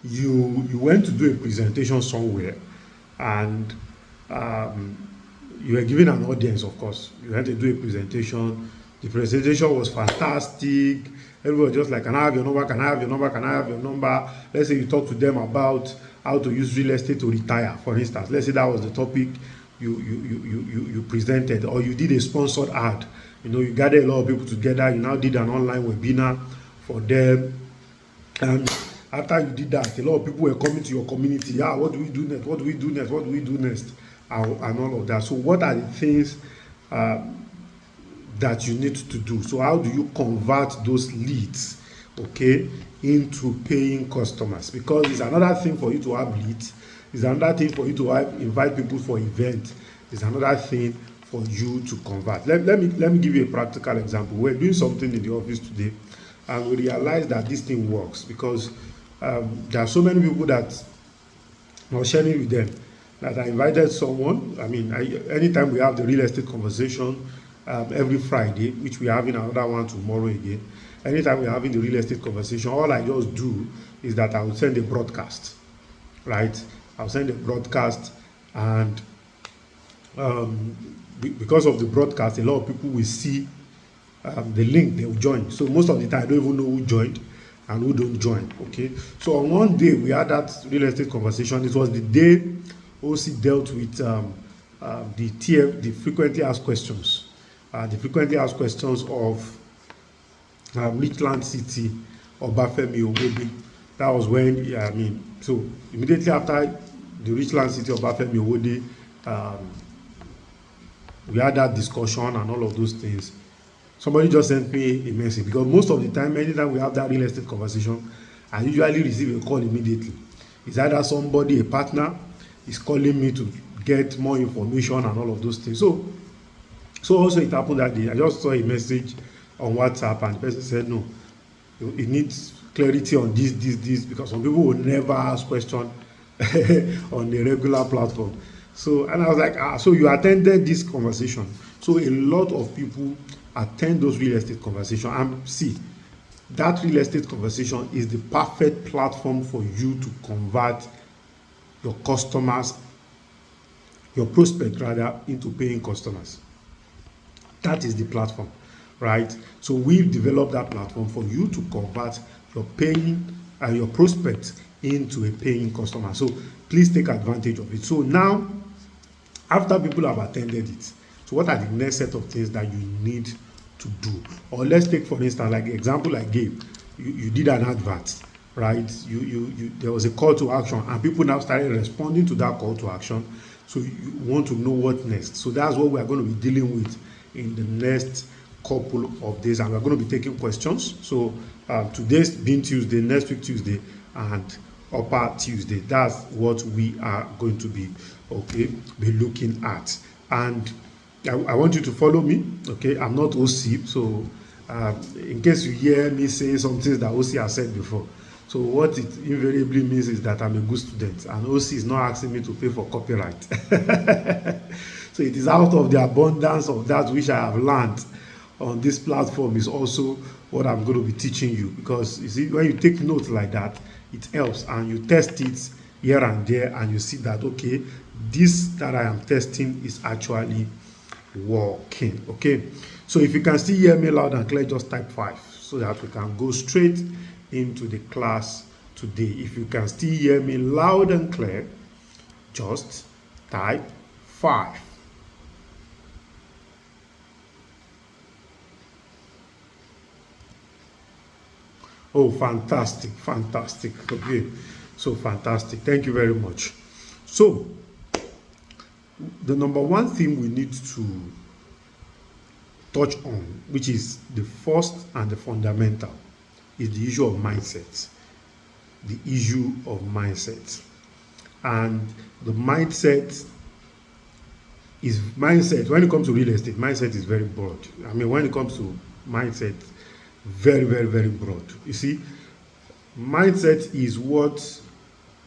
you went to do a presentation somewhere, and um, you were given an audience. Of course, you had to do a presentation. The presentation was fantastic. Everybody was just like, can I have your number? Can I have your number? Can I have your number? Let's say you talk to them about how to use real estate to retire, for instance. Let's say that was the topic you presented, or you did a sponsored ad. You gathered a lot of people together. You now did an online webinar for them. And after you did that, a lot of people were coming to your community. What do we do next? What do we do next? What do we do next? And all of that. So what are the things that you need to do? So how do you convert those leads, okay, into paying customers? Because it's another thing for you to have leads. It's another thing for you to invite people for events. It's another thing for you to convert. Let me give you a practical example. We're doing something in the office today, and we realize that this thing works because there are so many people that I was sharing with them that I invited someone. Anytime we have the real estate conversation every Friday, which we are having another one tomorrow again. Anytime we are having the real estate conversation, all I just do is that I will send a broadcast, right? I'll send a broadcast, and because of the broadcast, a lot of people will see the link, they will join. So most of the time, I don't even know who joined and who don't join. Okay. So on one day we had that real estate conversation. It was the day OC dealt with the frequently asked questions. The frequently asked questions of Richland City, Obafemi Owode. That was when so immediately after the Richland City, Obafemi Owode, we had that discussion and all of those things. Somebody just sent me a message, because most of the time, anytime we have that real estate conversation, I usually receive a call immediately. It's either somebody, a partner, is calling me to get more information and all of those things. So also it happened that day. I just saw a message on WhatsApp, and the person said, no, it needs clarity on this, because some people will never ask questions on a regular platform. So, and I was like, so you attended this conversation. So a lot of people attend those real estate conversations, and see, that real estate conversation is the perfect platform for you to convert your customers, your prospect rather, into paying customers. That is the platform, right? So we've developed that platform for you to convert your paying and your prospect into a paying customer. So please take advantage of it. So now, after people have attended it, so what are the next set of things that you need to do? Or let's take, for instance, like the example I gave. You did an advert, right? There was a call to action, and people now started responding to that call to action. So you want to know what next. So that's what we are going to be dealing with in the next couple of days, and we're going to be taking questions. So today's being Tuesday, next week Tuesday, and upper Tuesday. That's what we are going to be looking at. And I want you to follow me. Okay, I'm not OC, so in case you hear me say some things that OC has said before, so what it invariably means is that I'm a good student, and OC is not asking me to pay for copyright. So it is out of the abundance of that which I have learned on this platform is also what I'm going to be teaching you. Because you see, when you take notes like that, it helps, and you test it here and there, and you see that, okay, this that I am testing is actually working. Okay, so if you can still hear me loud and clear, just type 5 so that we can go straight into the class today. If you can still hear me loud and clear, just type 5. Oh, fantastic. Okay, so fantastic. Thank you very much. So the number one thing we need to touch on, which is the first and the fundamental, is the issue of mindset. The issue of mindset. And the mindset when it comes to real estate, mindset is very broad. When it comes to mindset, very, very, very broad. You see, mindset is what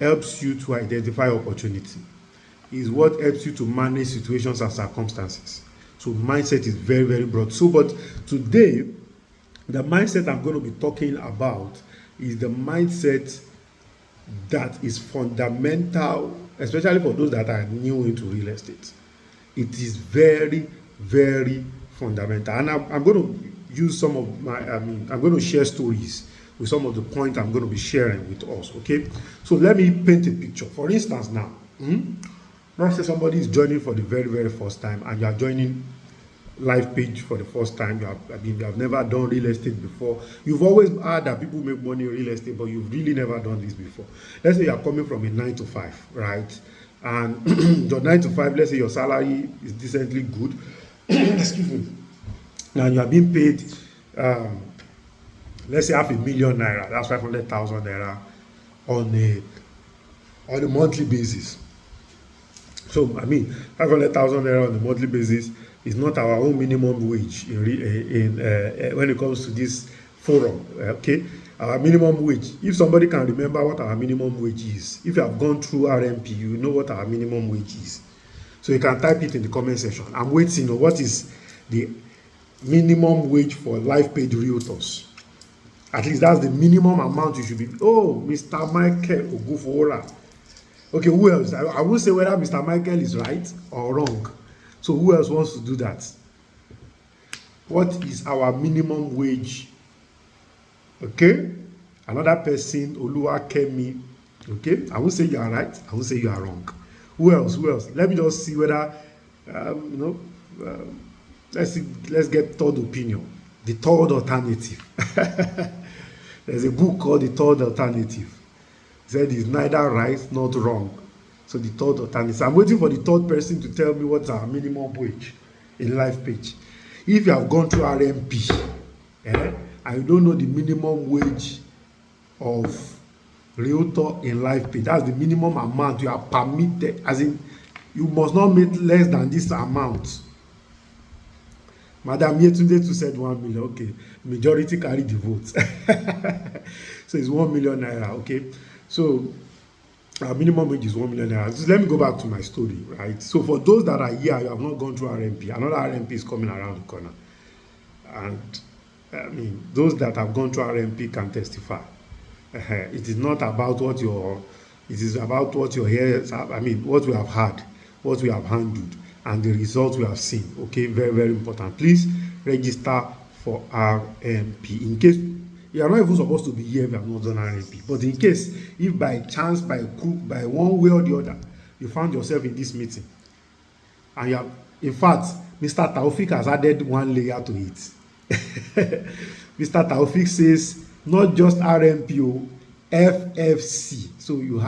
helps you to identify opportunity, is what helps you to manage situations and circumstances. So mindset is very, very broad. So, but today, the mindset I'm going to be talking about is the mindset that is fundamental, especially for those that are new into real estate. It is very, very fundamental. And I'm going to use some of I'm going to share stories with some of the points I'm going to be sharing with us, okay? So let me paint a picture. For instance now, let's say somebody is joining for the very, very first time, and you are joining live page for the first time. You have never done real estate before. You've always heard that people make money in real estate, but you've really never done this before. Let's say you are coming from a 9 to 5, right? And your 9 to 5, let's say your salary is decently good. Excuse me. Now you are being paid, let's say $500,000 naira. That's 500,000 naira on a monthly basis. So 500,000 naira on a monthly basis is not our own minimum wage when it comes to this forum, okay? Our minimum wage, if somebody can remember what our minimum wage is, if you have gone through RMP, you know what our minimum wage is. So you can type it in the comment section. I'm waiting. What is the minimum wage for live paid realtors? At least that's the minimum amount you should be. Oh, Mr. Michael Ogufora. Okay, who else? I won't say whether Mr. Michael is right or wrong. So who else wants to do that? What is our minimum wage? Okay, another person, Oluwakemi. Okay, I won't say you are right, I won't say you are wrong. Who else? Let me just see whether let's get third opinion, the third alternative. There's a book called The Third Alternative. It said it's neither right nor wrong. So the third alternative. I'm waiting for the third person to tell me what's our minimum wage in live page. If you have gone through RMP, and you don't know the minimum wage of realtor in live page, that's the minimum amount you are permitted, as in you must not make less than this amount. Madam Yetunde too said 1 million. Okay, majority carry the vote. So it's 1 million naira. Okay, so our minimum wage is 1 million naira. So let me go back to my story, right? So for those that are here, you have not gone through RMP. Another RMP is coming around the corner, and those that have gone through RMP can testify. It is not about what it is about what your ears have, what we have had, what we have handled, and the results we have seen. Okay, very, very important. Please register for RMP. In case you are not even supposed to be here if you have not done RMP, but in case, if by chance, by crook, by one way or the other, you found yourself in this meeting, and you have, in fact, Mr. Taufik has added one layer to it. Mr. Taufik says not just RMP, FFC. So you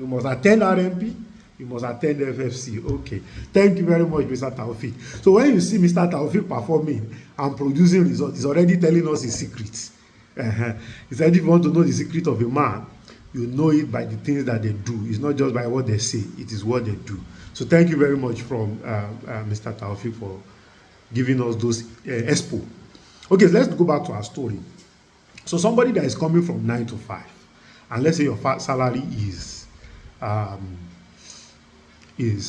must attend RMP, you must attend FFC. Okay, thank you very much, Mr. Taufik. So when you see Mr. Taufik performing and producing results, he's already telling us his secrets. He said if you want to know the secret of a man, you know it by the things that they do. It's not just by what they say, it is what they do. So thank you very much from Mr. Taufik for giving us those expo. Okay, so let's go back to our story. So somebody that is coming from 9 to 5, and let's say your salary is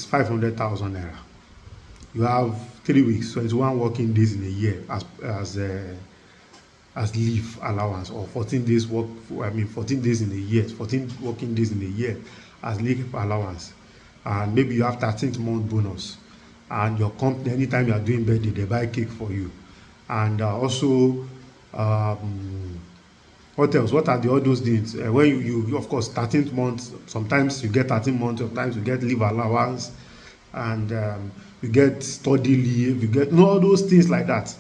500,000 naira. You have 3 weeks, so it's 1 working days in a year as leave allowance, or 14 days work. 14 days in a year, 14 working days in a year as leave allowance, and maybe you have 13th month bonus, and your company, anytime you are doing birthday, they buy cake for you, and also what else? What are the all those things? When you of course 13th month, sometimes you get 13 months, sometimes you get leave allowance, and you get study leave, you get all those things like that.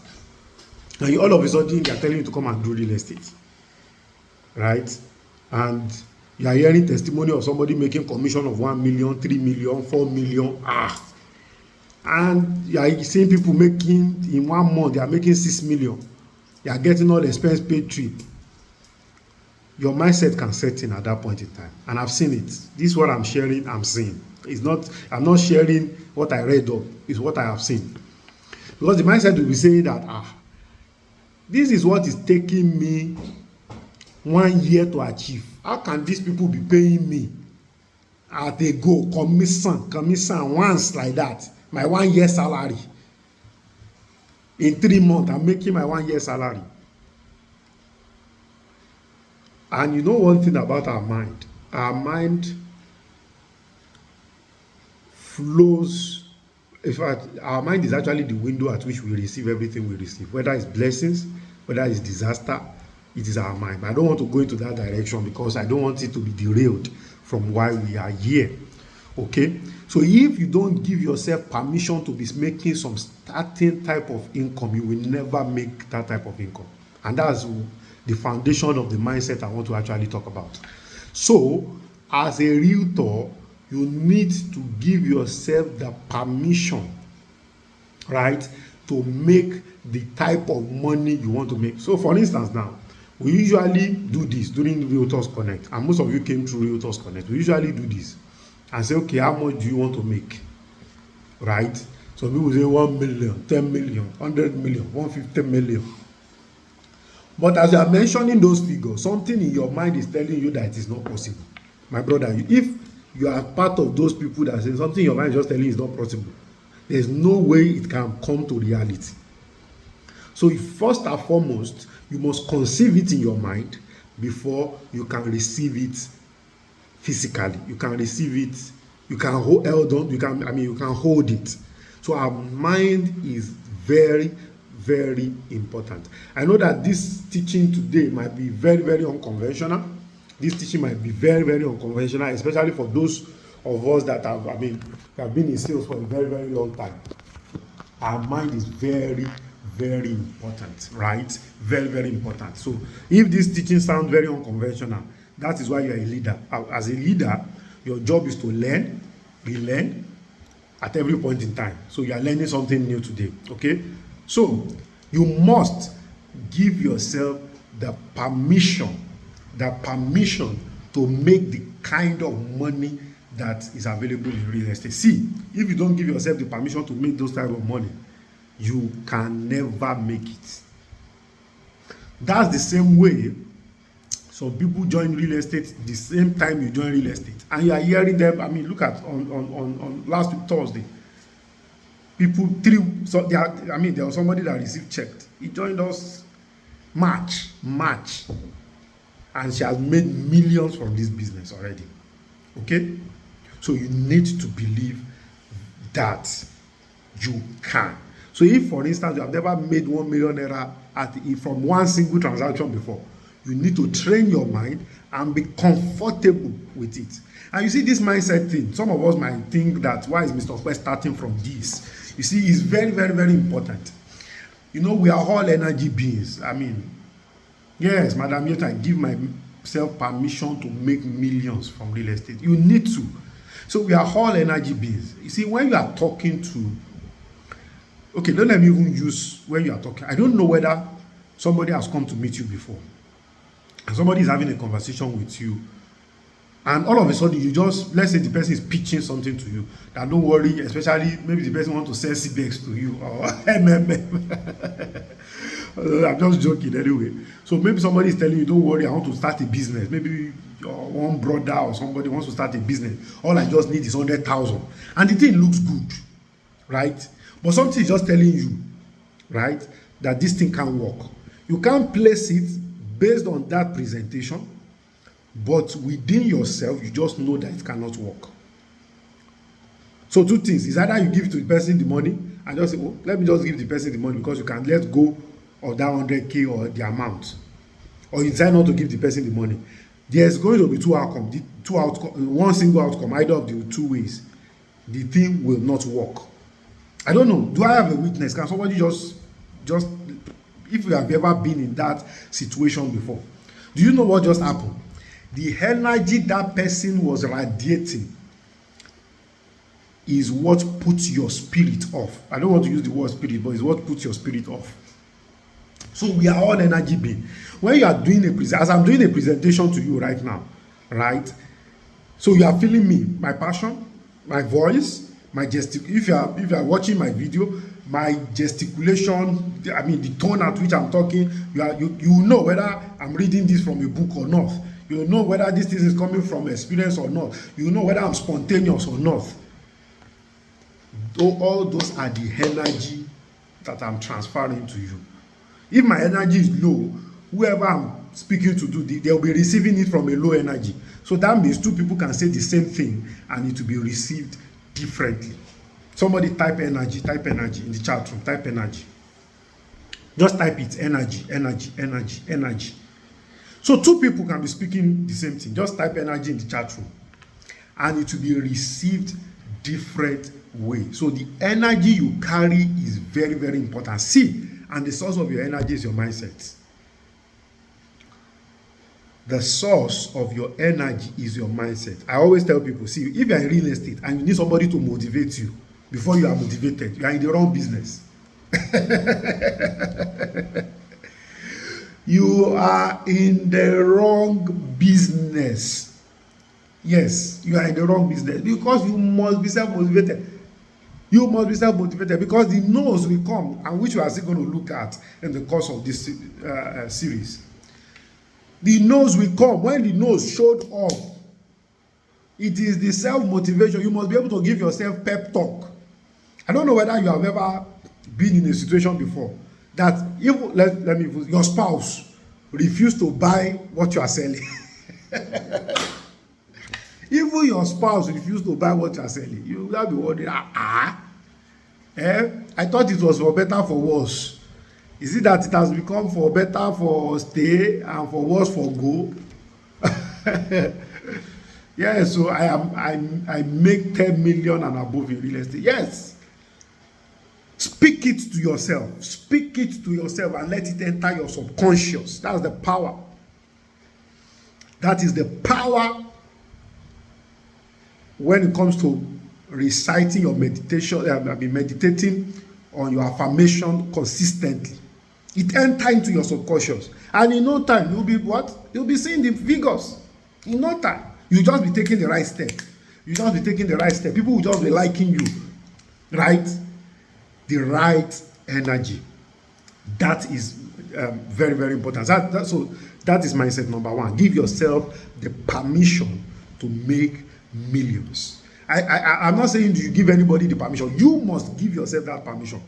And all of a sudden they are telling you to come and do real estate, right? And you are hearing testimony of somebody making commission of 1 million, 3 million, 4 million. And you are seeing people making, in 1 month they are making 6 million. They are getting all expense paid trip. Your mindset can set in at that point in time, and I've seen it. This is what I'm sharing. I'm seeing. I'm not sharing what I read up. It's what I have seen, because the mindset will be saying that this is what is taking me 1 year to achieve. How can these people be paying me at a go commission once like that, my 1 year salary? In 3 months I'm making my 1 year salary. And you know one thing about our mind, our mind flows. In fact, our mind is actually the window at which we receive everything we receive, whether it's blessings, whether it's disaster. It is our mind. I don't want to go into that direction because I don't want it to be derailed from why we are here. Okay, so if you don't give yourself permission to be making some certain type of income, you will never make that type of income. And that's the foundation of the mindset I want to actually talk about. So as a realtor, you need to give yourself the permission, right, to make the type of money you want to make. So for instance now, we usually do this during Realtors Connect, and most of you came through Realtors Connect. We usually do this and say, okay, how much do you want to make, right? So people say 1 million, 10 million, 100 million, 150 million. But as you are mentioning those figures, something in your mind is telling you that it is not possible. My brother, if you are part of those people that say something in your mind is just telling you it's not possible, there's no way it can come to reality. So first and foremost, you must conceive it in your mind before you can receive it physically. You can receive it, you can hold on, you can hold it. So our mind is very, very important. I know that this teaching today might be very, very unconventional. This teaching might be very, very unconventional, especially for those of us that have been in sales for a very, very long time. Our mind is very, very important, right? Very, very important. So if this teaching sounds very unconventional, that is why you are a leader. As a leader, your job is to learn, relearn at every point in time. So you are learning something new today, okay? So you must give yourself the permission to make the kind of money that is available in real estate. See, if you don't give yourself the permission to make those type of money, you can never make it. That's the same way some people join real estate the same time you join real estate, and you are hearing them. Look at on last week Thursday, people there was somebody that received checked. He joined us March, and she has made millions from this business already. Okay, so you need to believe that you can. So if, for instance, you have never made 1 million naira from one single transaction before, you need to train your mind and be comfortable with it. And you see this mindset thing, some of us might think that, why is Mr. Quest starting from this? You see, it's very, very, very important. You know, we are all energy beings. Yes, Madam Yet, I give myself permission to make millions from real estate. You need to. So we are all energy beings. You see, when you are talking to, okay, don't let me even use when you are talking. I don't know whether somebody has come to meet you before, and somebody is having a conversation with you, and all of a sudden you just, let's say the person is pitching something to you, that don't worry, especially maybe the person want to sell CBEX to you or MMM. I'm just joking anyway. So maybe somebody is telling you, don't worry, I want to start a business. Maybe one brother or somebody wants to start a business. All I just need is 100,000, and the thing looks good, right? But something is just telling you, right, that this thing can't work. You can't place it based on that presentation, but within yourself, you just know that it cannot work. So two things. Is either you give to the person the money and just say, oh, let me just give the person the money because you can let go of that 100K or the amount. Or you decide not to give the person the money. There's going to be two outcomes. One single outcome, either of the two ways. The thing will not work. I don't know. Do I have a witness? Can somebody just if you have ever been in that situation before, do you know what just happened? The energy that person was radiating is what puts your spirit off. I don't want to use the word spirit, but it's what puts your spirit off. So we are all energy beings. When you are doing as I'm doing a presentation to you right now, right? So you are feeling me, my passion, my voice, my if you are watching my video, my gesticulation, the tone at which I'm talking, you know whether I'm reading this from a book or not. You know whether this thing is coming from experience or not. You know whether I'm spontaneous or not. All those are the energy that I'm transferring to you. If my energy is low, whoever I'm speaking to, they'll be receiving it from a low energy. So that means two people can say the same thing and it will be received differently. Somebody type energy in the chat room. Type energy. Just type it, energy, energy, energy, energy. So two people can be speaking the same thing. Just type energy in the chat room and it will be received different way. So the energy you carry is very, very important. See, and the source of your energy is your mindset. The source of your energy is your mindset. I always tell people, see, if you are in real estate and you need somebody to motivate you before you are motivated, you are in the wrong business. You are in the wrong business. Yes, you are in the wrong business because you must be self-motivated. You must be self-motivated because the no's will come, and which we are still going to look at in the course of this series. The no's will come. When the no's showed up, it is the self-motivation. You must be able to give yourself pep talk. I don't know whether you have ever been in a situation before that if your spouse refused to buy what you are selling. Even your spouse refused to buy what you are selling. You will be wondering, I thought it was for better, for worse. Is it that it has become for better for stay and for worse for go? Yeah, so I make 10 million and above in real estate. Yes. Speak it to yourself. Speak it to yourself and let it enter your subconscious. That's the power. That is the power when it comes to reciting your meditation. Meditating on your affirmation consistently. It enter into your subconscious, and in no time you'll be what? You'll be seeing the figures. In no time, you just be taking the right step. You just be taking the right step. People will just be liking you, right? The right energy. That is very, very important. So that is mindset number one. Give yourself the permission to make millions. I'm not saying you give anybody the permission. You must give yourself that permission.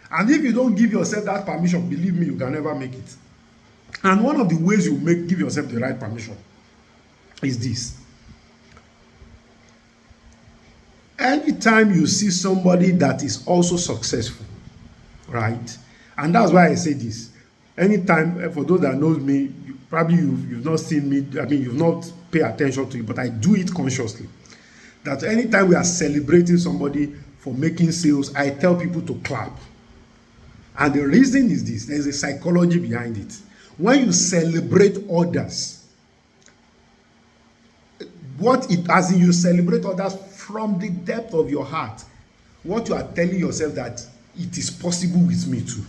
And if you don't give yourself that permission, believe me, you can never make it. And one of the ways you give yourself the right permission is this. Anytime you see somebody that is also successful, right? And that's why I say this. Anytime, for those that knows me, probably you've not seen me, you've not paid attention to it, but I do it consciously. That anytime we are celebrating somebody for making sales, I tell people to clap. And the reason is this. There's a psychology behind it. When you celebrate others, as in you celebrate others from the depth of your heart, what you are telling yourself that it is possible with me too.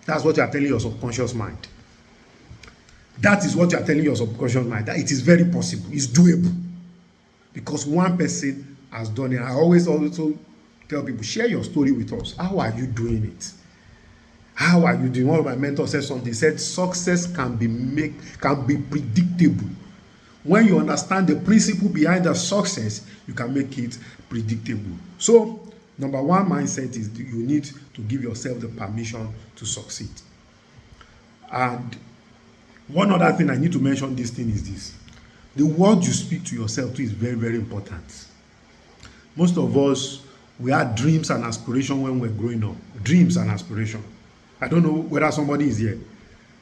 That's what you are telling your subconscious mind. That is what you are telling your subconscious mind, that it is very possible, it's doable. Because one person has done it. I always also tell people, share your story with us. How are you doing it? How are you doing? One of my mentors said something. He said, success can be predictable. When you understand the principle behind the success, you can make it predictable. So, number one mindset is you need to give yourself the permission to succeed. And one other thing I need to mention this thing is this. The word you speak to yourself too is very, very important. Most of us, we had dreams and aspirations when we were growing up. Dreams and aspirations. I don't know whether somebody is here.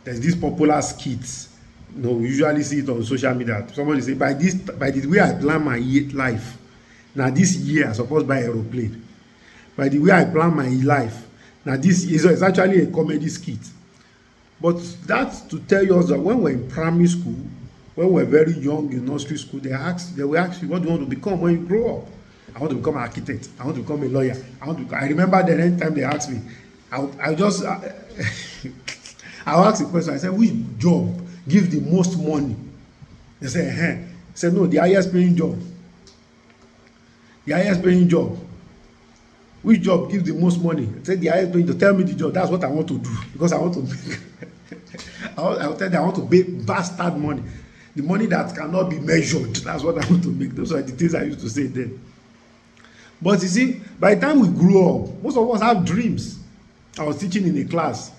There's this popular skits. We usually see it on social media. Somebody say, by the way I plan my life, now this year I supposed to buy aeroplane. By the way I plan my life, now this is actually a comedy skit. But that's to tell you that when we're in primary school, when we're very young in nursery school, they will ask you, what do you want to become when you grow up? I want to become an architect. I want to become a lawyer. I remember the next time they asked me, I'll ask the question. I said, which job gives the most money? They said, I said, no, the highest paying job. The highest paying job. Which job gives the most money? I said, the highest paying job. Tell me the job. That's what I want to do. Because I want to make I'll tell them I want to make bastard money. The money that cannot be measured. That's what I want to make. Those are the things I used to say then. But you see, by the time we grew up, most of us have dreams. I was teaching in a class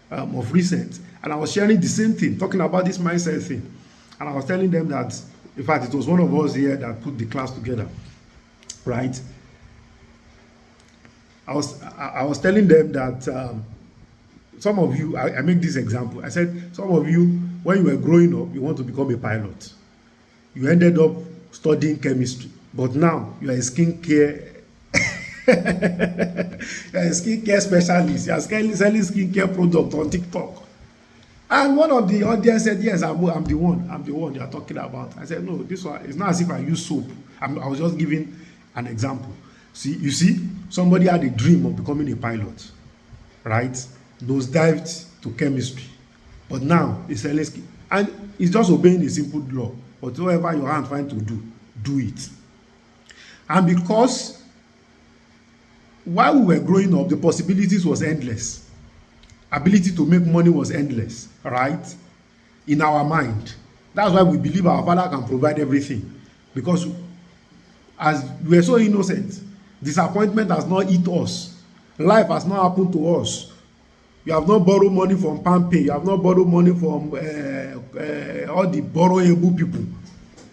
of recent, and I was sharing the same thing, talking about this mindset thing. And I was telling them that In fact, it was one of us here that put the class together, right? I was telling them that some of you, I make this example. I said, some of you, when you were growing up, you want to become a pilot. You ended up studying chemistry, but now you are a skincare you're a skincare specialist. You are selling skincare product on TikTok. And one of the audience said, yes, I'm the one you are talking about. I said, no, this one, it's not as if I use soap. I was just giving an example. You see, somebody had a dream of becoming a pilot, right? Those dived to chemistry, but now he's selling skin, and he's just obeying a simple law. Whatever your hand finds to do it. And because while we were growing up, the possibilities was endless. Ability to make money was endless, right? In our mind. That's why we believe our Father can provide everything. Because as we were so innocent, disappointment has not hit us. Life has not happened to us. You have not borrowed money from PalmPay. You have not borrowed money from all the borrowable people,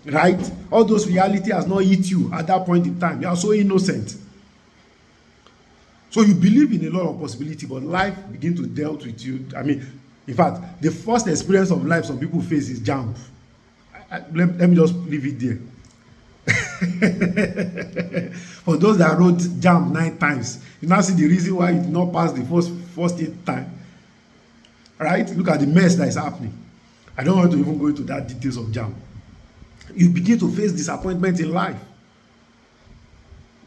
right? All those reality has not hit you at that point in time. You are so innocent. So you believe in a lot of possibility, but life begin to deal with you. I mean, in fact, the first experience of life some people face is jump. Let me just leave it there. For those that wrote jump 9 times, you now see the reason why you did not pass the first 8 time. Right? Look at the mess that is happening. I don't want to even go into that details of jump. You begin to face disappointment in life.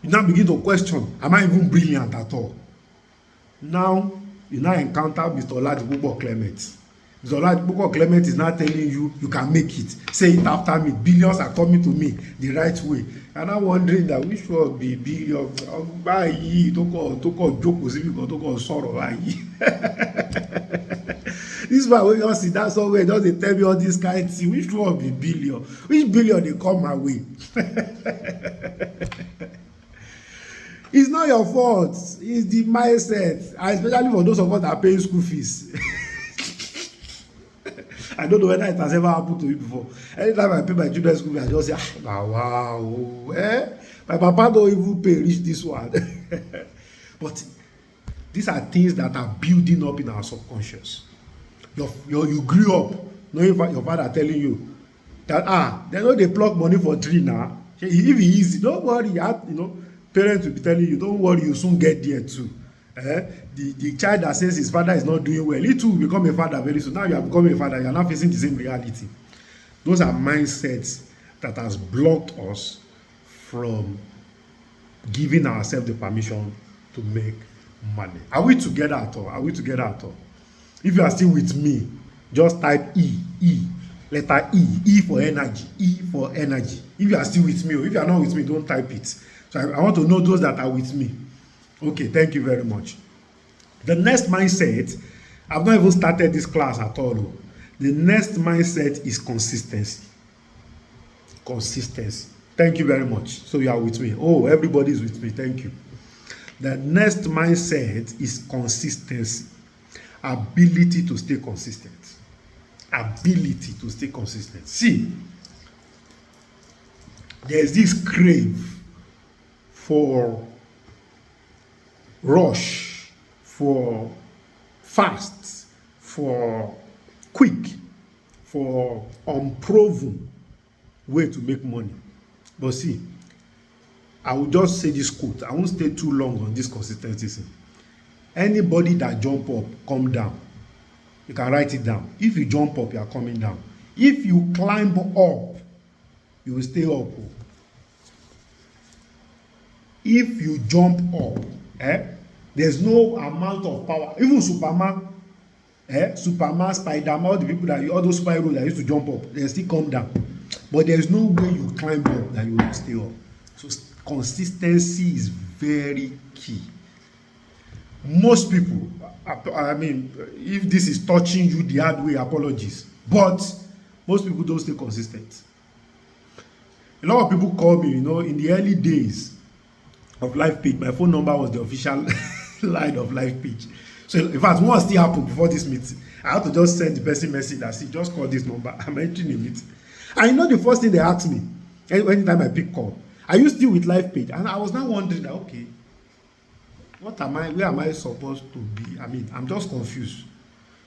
You now begin to question, am I even brilliant at all? Now, you now encounter Mr. Oladipupo Clement. Mr. Oladipupo Clement is now telling you, you can make it. Say it after me. Billions are coming to me the right way. And I'm wondering that which will be billion. Báyìí tó kọ̀ jókòó síbi kan tó kọ̀ sọ̀rọ̀ báyìí. This man wey just sit down somewhere just dey tell me all this kind thing. Which one be billion? Which billion dey come my way? It's not your fault. It's the mindset, and especially for those of us that are paying school fees. I don't know whether it has ever happened to you before. Anytime I pay my children's school fees, I just say, wow, my papa don't even pay reach this one. But these are things that are building up in our subconscious. You grew up knowing your father telling you that they know they pluck money for tree now. If it easy, don't worry. Parents will be telling you, don't worry, you soon get there too. The child that says his father is not doing well, he too will become a father very soon. Now you have become a father, you are not facing the same reality. Those are mindsets that has blocked us from giving ourselves the permission to make money. Are we together at all? Are we together at all? If you are still with me, just type letter E for energy, E for energy. If you are still with me, or if you are not with me, don't type it. So I want to know those that are with me. Okay, thank you very much. The next mindset, I've not even started this class at all. The next mindset is consistency. Consistency. Thank you very much. So you are with me. Oh, everybody is with me. Thank you. The next mindset is consistency. Ability to stay consistent. Ability to stay consistent. See, there's this crave for rush, for fast, for quick, for unproven way to make money. But see, I will just say this quote. I won't stay too long on this consistency. Anybody that jump up, come down. You can write it down. If you jump up, you are coming down. If you climb up, you will stay up. If you jump up, there's no amount of power. Even Superman, Spider-Man, all the people all those superheroes that used to jump up, they still come down. But there's no way you climb up that you will stay up. So consistency is very key. Most people, I mean, if this is touching you the hard way, apologies. But most people don't stay consistent. A lot of people call me, in the early days of Life Page, my phone number was the official line of Life Page. So in fact, what still happened before this meeting, I had to just send the person message that, see, just call this number. I'm entering in it. And you know the first thing they ask me anytime I pick call, are you still with Life Page? And I was now wondering that, okay, where am I supposed to be? I mean, I'm just confused.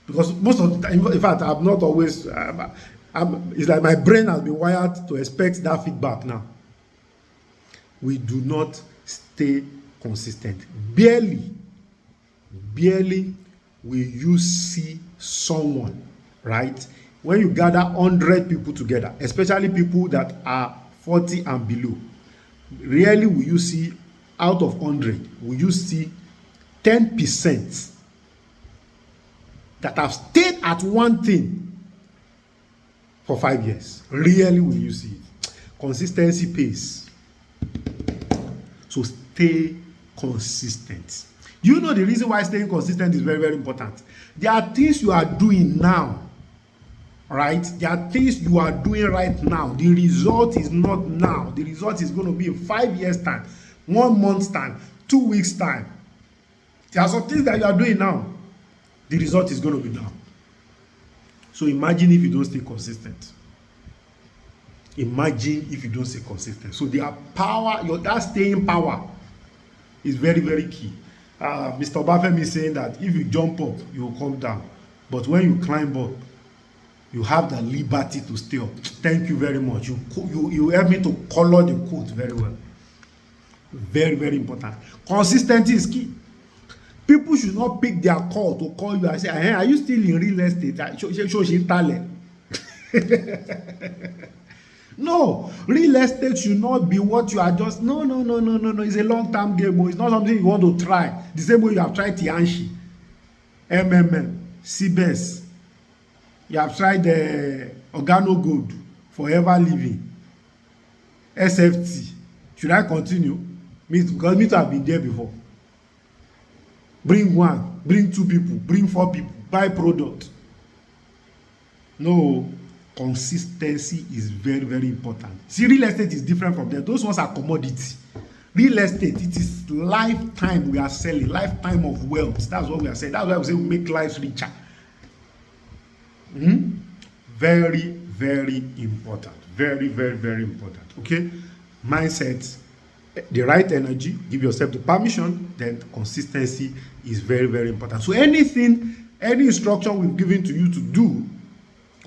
Because most of the time, in fact, I'm not always, it's like my brain has been wired to expect that feedback now. We do not stay consistent. Barely will you see someone, right? When you gather 100 people together, especially people that are 40 and below, rarely will you see, out of 100, will you see 10% that have stayed at one thing for 5 years. Rarely will you see it. Consistency pays. So stay consistent. You know the reason why staying consistent is very, very important. There are things you are doing now, right? There are things you are doing right now. The result is not now. The result is going to be in 5 years' time, 1 month's time, 2 weeks' time. There are some things that you are doing now. The result is going to be now. So imagine if you don't stay consistent. Imagine if you don't stay consistent. So their power, that staying power is very, very key. Mr. Obafemi is saying that if you jump up, you will come down. But when you climb up, you have the liberty to stay up. Thank you very much. You help me to color the quote very well. Very, very important. Consistency is key. People should not pick their call to call you and say, hey, are you still in real estate? No, real estate should not be what you are just. No. It's a long-term game. It's not something you want to try. The same way you have tried Tianchi, MMM, CBS. You have tried the Organo Gold, Forever Living, SFT. Should I continue? Because me to have been there before. Bring one, bring 2 people, bring 4 people, buy product. No, consistency is very, very important. See, real estate is different from them. Those ones are commodity. Real estate, it is lifetime we are selling, lifetime of wealth. That's what we are saying. That's why we say we make lives richer. Very, very important. Very, very, very important. Okay? Mindset, the right energy, give yourself the permission, then consistency is very, very important. So any instruction we've given to you to do,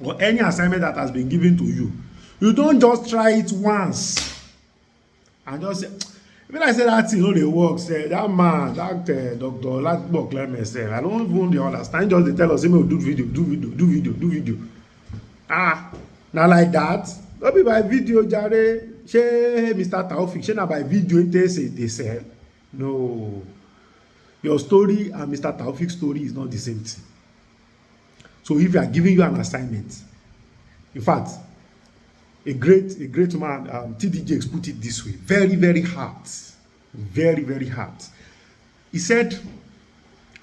or any assignment that has been given to you, you don't just try it once and just say, when I say that thing, they work, say that man, that Dr. Latbo Clement said, I don't even understand. Just they tell us, do video. Now like that, don't be by video, Jare. Shey Mr. Taofik, shey na by video they say. No. Your story and Mr. Taofik's story is not the same thing. So if you are giving you an assignment, in fact, a great man, TD Jakes put it this way, very, very hard. Very, very hard. He said,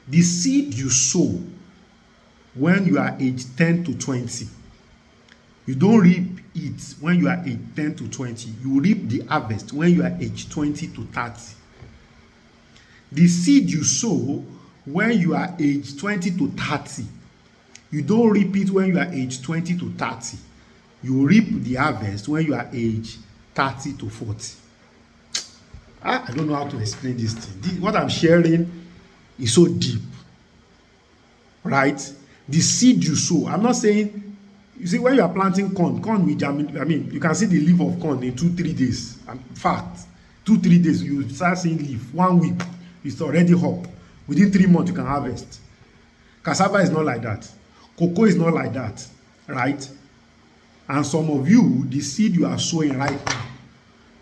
the seed you sow when you are age 10 to 20, you don't reap it when you are age 10 to 20. You reap the harvest when you are age 20 to 30. The seed you sow when you are age 20 to 30, you don't reap it when you are age 20 to 30. You reap the harvest when you are age 30 to 40. I don't know how to explain this thing. What I'm sharing is so deep. Right? The seed you sow. I'm not saying, you see, when you are planting corn will germinate. I mean, you can see the leaf of corn in 2-3 days. In fact, 2-3 days, you start seeing leaf. 1 week, it's already up. Within 3 months, you can harvest. Cassava is not like that. Cocoa is not like that. Right? And some of you, the seed you are sowing right now,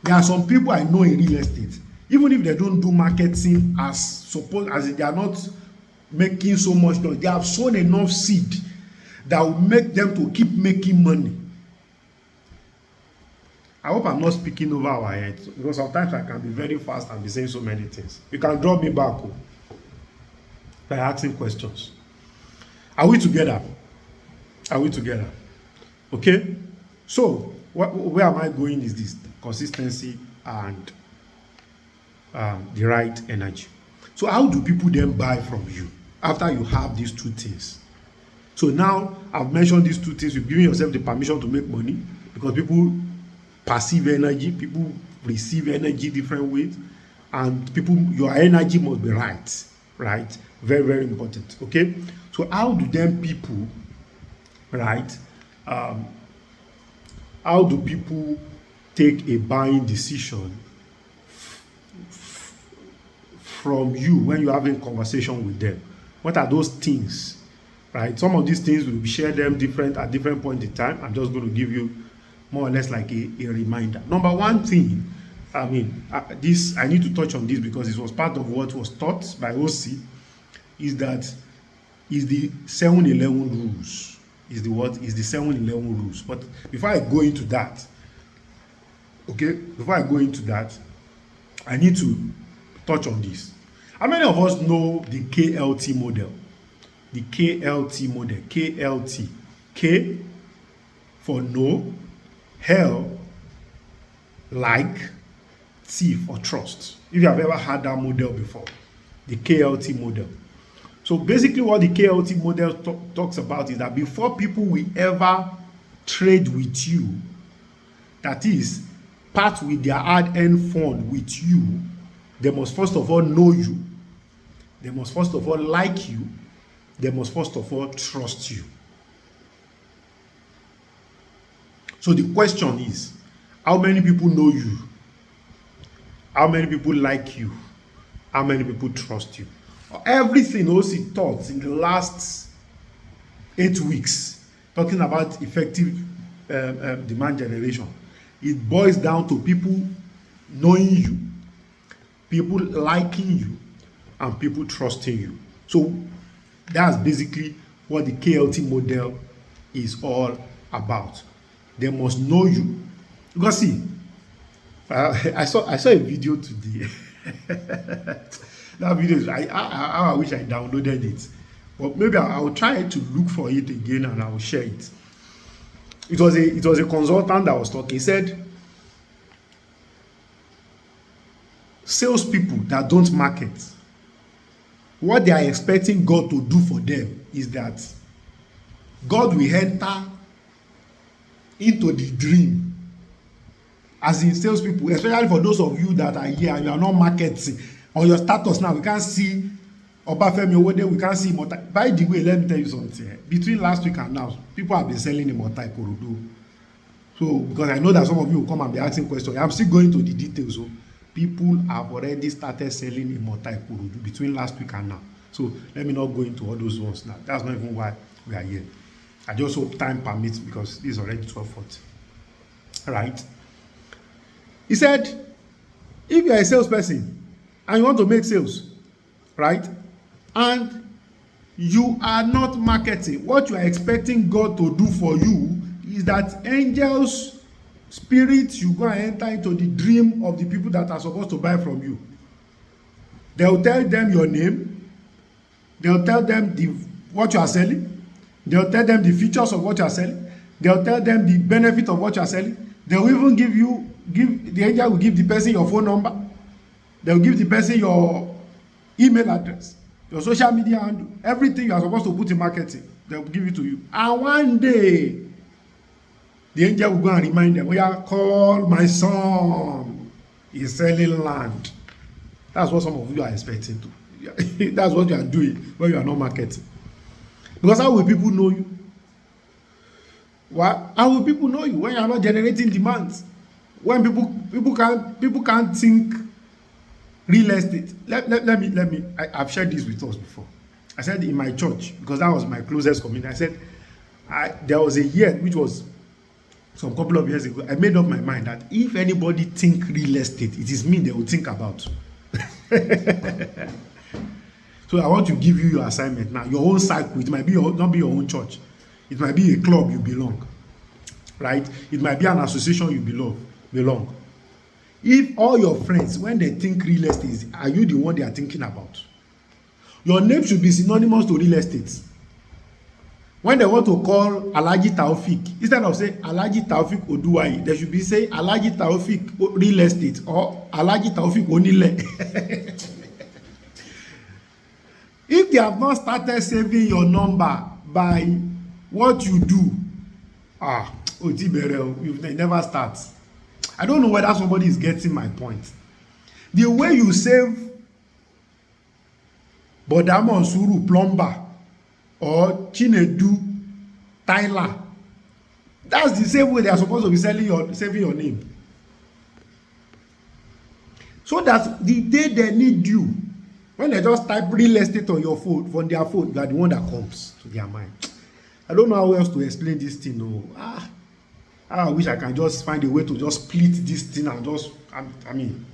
there are some people I know in real estate, even if they don't do marketing as they are not making so much noise, they have sown enough seed that will make them to keep making money. I hope I'm not speaking over our heads, because sometimes I can be very fast and be saying so many things. You can draw me back by asking questions. Are we together? Are we together? Okay? So, where am I going is this: consistency and the right energy. So how do people then buy from you after you have these 2 things? So now I've mentioned these 2 things. You've given yourself the permission to make money. because people perceive energy, people receive energy different ways, and people, your energy must be right. Very, very important. Okay, so how do then people, right, how do people take a buying decision from you when you're having conversation with them? What are those things, right? Some of these things will be shared them different at different points in time. I'm just going to give you more or less like a reminder. Number one thing, I mean, this, I need to touch on this because it was part of what was taught by OC, is that is the 7-11 rules. Is the what? Is the 7-11 rules. But before I go into that, okay, before I go into that, I need to touch on this. How many of us know the KLT model? The KLT model. KLT. K for no, L like, T for trust. If you have ever had that model before, the KLT model. So basically what the KLT model talks about is that before people will ever trade with you, that is, part with their hard-earned fund with you, they must first of all know you. They must first of all like you. They must first of all trust you. So the question is, how many people know you? How many people like you? How many people trust you? Everything OC taught in the last 8 weeks, talking about effective demand generation, it boils down to people knowing you, people liking you, and people trusting you. So that's basically what the KLT model is all about. They must know you. Because see, I saw a video today. That video, I wish I downloaded it, but maybe I will try to look for it again and I will share it. It was a consultant that was talking. He said, salespeople that don't market, what they are expecting God to do for them is that God will enter into the dream. As in salespeople, especially for those of you that are here and you are not marketing, on your status now, we can't see Obafemi Owode, we can't see Imota. By the way, let me tell you something. Between last week and now, people have been selling Imota Ikorodu. So, because I know that some of you will come and be asking questions, I'm still going to the details. So, people have already started selling Imota Ikorodu between last week and now. So, let me not go into all those ones now. That's not even why we are here. I just hope time permits because this is already 12:40. Right? He said, if you are a salesperson, and you want to make sales, right, and you are not marketing, what you are expecting God to do for you is that angels, spirits, you go and enter into the dream of the people that are supposed to buy from you. They will tell them your name. They will tell them what you are selling. They will tell them the features of what you are selling. They will tell them the benefit of what you are selling. They will even the angel will give the person your phone number. They will give the person your email address, your social media handle, everything you are supposed to put in marketing. They will give it to you. And one day, the angel will go and remind them, call my son. He's selling land. That's what some of you are expecting to. That's what you are doing when you are not marketing. Because how will people know you? How will people know you when you are not generating demands? When people can't think real estate. Let me. I've shared this with us before. I said in my church, because that was my closest community. I said there was a year which was some couple of years ago. I made up my mind that if anybody think real estate, it is me they will think about. So I want to give you your assignment now. Your own cycle. It might be not be your own church. It might be a club you belong. Right? It might be an association you belong. If all your friends, when they think real estate, are you the one they are thinking about? Your name should be synonymous to real estate. When they want to call Alhaji Taofik, instead of saying Alhaji Taofik Oduwayi, they should be saying Alhaji Taofik Real Estate or Alhaji Taofik Onile. If they have not started saving your number by what you do, They never start. I don't know whether somebody is getting my point. The way you save Bodamo Suru plumber or Chinedu Tyler, that's the same way they are supposed to be saving your name. So that the day they need you, when they just type real estate on your phone, from their phone, you are the one that comes to their mind. I don't know how else to explain this thing. No. I wish I can just find a way to just split this thing and just, I mean,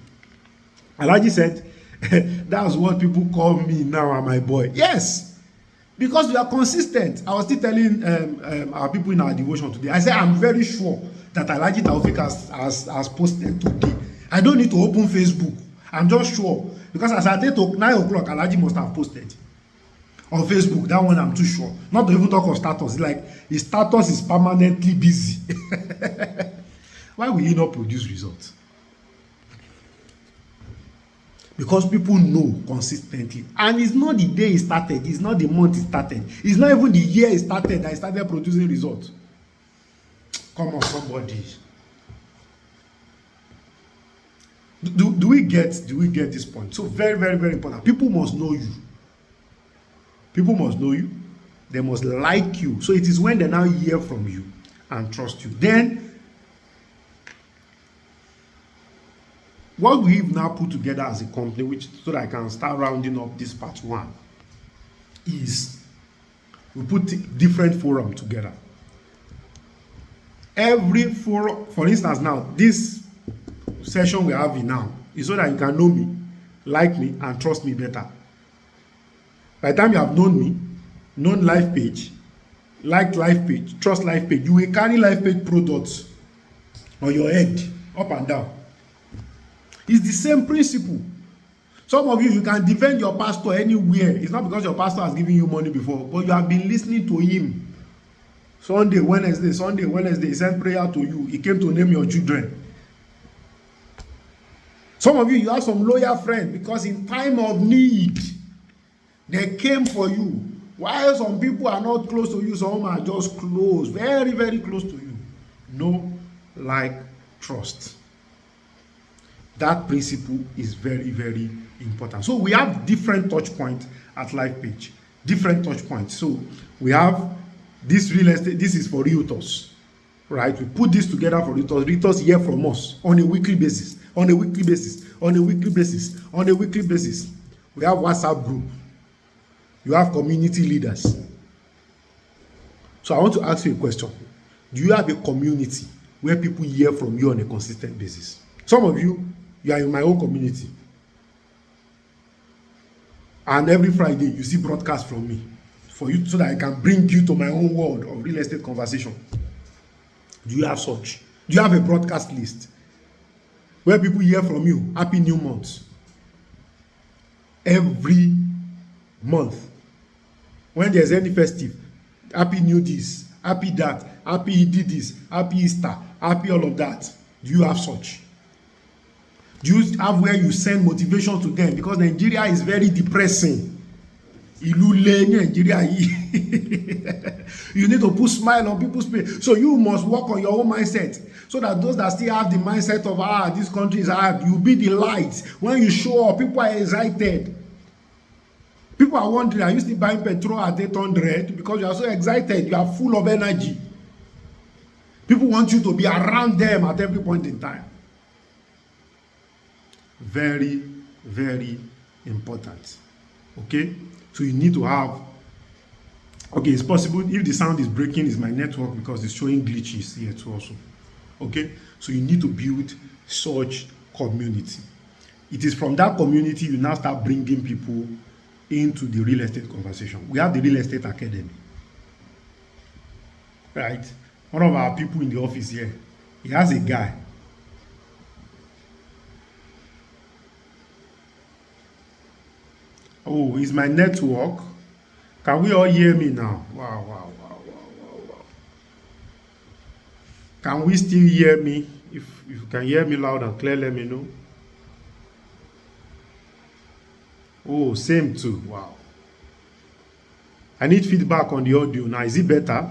Alhaji said, that's what people call me now, and my boy. Yes, because we are consistent. I was still telling our people in our devotion today, I said, I'm very sure that Alhaji Taofeek has posted today. I don't need to open Facebook. I'm just sure. Because as I did to 9 o'clock, Alhaji must have posted. On Facebook, that one I'm too sure. Not to even talk of status. It's like his status is permanently busy. Why will he not produce results? Because people know consistently. And it's not the day he started. It's not the month he started. It's not even the year he started that he started producing results. Come on, somebody. Do we get this point? So very, very, very important. People must know you. People must know you. They must like you. So it is when they now hear from you and trust you. Then, what we've now put together as a company, so that I can start rounding up this part 1, is we put different forum together. Every forum, for instance, now, this session we're having now is so that you can know me, like me, and trust me better. By the time you have known me, known Life Page, liked Life Page, trust Life Page, you will carry Life Page products on your head, up and down. It's the same principle. Some of you can defend your pastor anywhere. It's not because your pastor has given you money before, but you have been listening to him. Sunday, Wednesday, he sent prayer to you. He came to name your children. Some of you have some loyal friends because in time of need, they came for you. While some people are not close to you, some are just close, very, very close to you. Know, like, trust. That principle is very, very important. So we have different touch points at Life Page. Different touch points. So we have this real estate. This is for realtors, right? We put this together for realtors. Realtors hear from us on a weekly basis. On a weekly basis. On a weekly basis. On a weekly basis. We have WhatsApp group. You have community leaders. So I want to ask you a question. Do you have a community where people hear from you on a consistent basis? Some of you are in my own community. And every Friday, you see broadcasts from me for you so that I can bring you to my own world of real estate conversation. Do you have such? Do you have a broadcast list where people hear from you? Happy New Month. Every month. When there's any festive, Happy New this, Happy that, Happy he did this, Happy Easter, Happy all of that. Do you have such? Do you have where you send motivation to them? Because Nigeria is very depressing. Ilule Nigeria. You need to put smile on people's face. So you must work on your own mindset. So that those that still have the mindset of this country is hard, you be the light. When you show up, people are excited. People are wondering, are you still buying petrol at 800? Because you are so excited, you are full of energy. People want you to be around them at every point in time. Very, very important. Okay? So you need to have, okay, it's possible if the sound is breaking, it's my network because it's showing glitches here too also. Okay? So you need to build such community. It is from that community you now start bringing people into the real estate conversation. We have the Real Estate Academy. Right? One of our people in the office here, he has a guy. Oh, is my network? Can we all hear me now? Wow. Can we still hear me? If you can hear me loud and clear, let me know. Oh, same too. Wow. I need feedback on the audio now. Is it better?